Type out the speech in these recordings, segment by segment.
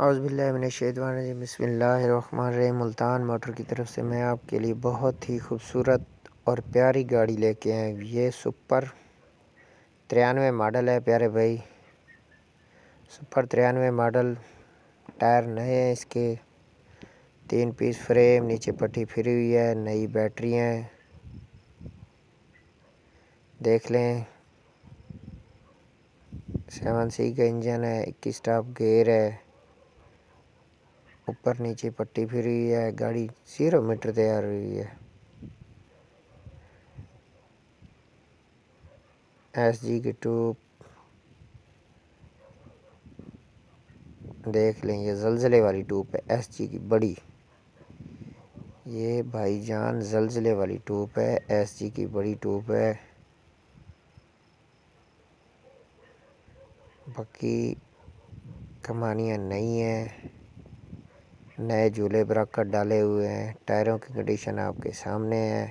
اعوذ باللہ من الشیطان الرجیم، بسم اللہ الرحمن الرحیم۔ ملتان موٹر کی طرف سے میں آپ کے لیے بہت ہی خوبصورت اور پیاری گاڑی لے کے آئے ہوں۔ یہ سپر 93 ماڈل ہے پیارے بھائی، سپر 93 ماڈل۔ ٹائر نئے ہیں اس کے، 3 پیس فریم، نیچے پٹی پھری ہوئی ہے، نئی بیٹری ہیں، دیکھ لیں۔ 7C کا انجن ہے، 21 ٹاپ گیئر ہے، اوپر نیچے پٹی پھری ہوئی ہے، گاڑی 0 میٹر تیار ہوئی ہے۔ ایس جی کی ٹوب دیکھ لیں، یہ زلزلے والی ٹوب ہے، ایس جی کی بڑی۔ یہ بھائی جان زلزلے والی ٹوب ہے، ایس جی کی بڑی ٹوب ہے۔ باقی کمانیاں نئی ہیں، نئے جھولے براکٹ ڈالے ہوئے ہیں، ٹائروں کی کنڈیشن آپ کے سامنے ہے۔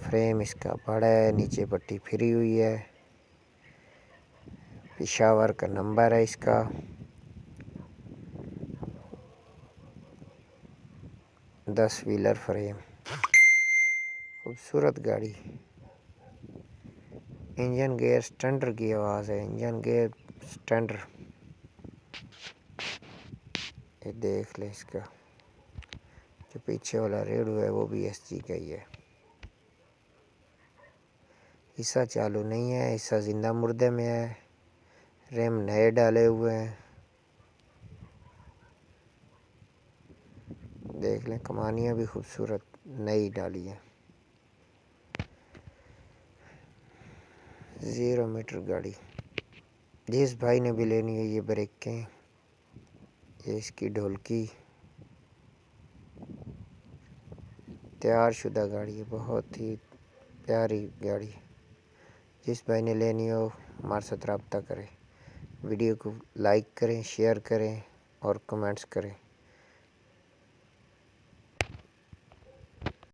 فریم اس کا بڑا ہے، نیچے پٹی پھری ہوئی ہے، پشاور کا نمبر ہے اس کا۔ 10 ویلر فریم، خوبصورت گاڑی۔ انجن گیئر سٹینڈر کی آواز ہے، انجن گیئر سٹینڈر۔ یہ دیکھ لیں، اس کا جو پیچھے والا ریڈو ہے وہ بھی ایس جی کا ہی ہے۔ حصہ چالو نہیں ہے، حصہ زندہ مردے میں ہے، ریم نئے ڈالے ہوئے ہیں۔ دیکھ لیں، کمانیاں بھی خوبصورت نئی ڈالی ہیں۔ 0 میٹر گاڑی، جس بھائی نے بھی لینی ہے یہ بریکیں، یہ اس کی ڈھولکی، تیار شدہ گاڑی ہے، بہت ہی پیاری گاڑی۔ جس بھائی نے لینی ہو ہمارے ساتھ رابطہ کریں، ویڈیو کو لائک کریں، شیئر کریں اور کمنٹس کریں۔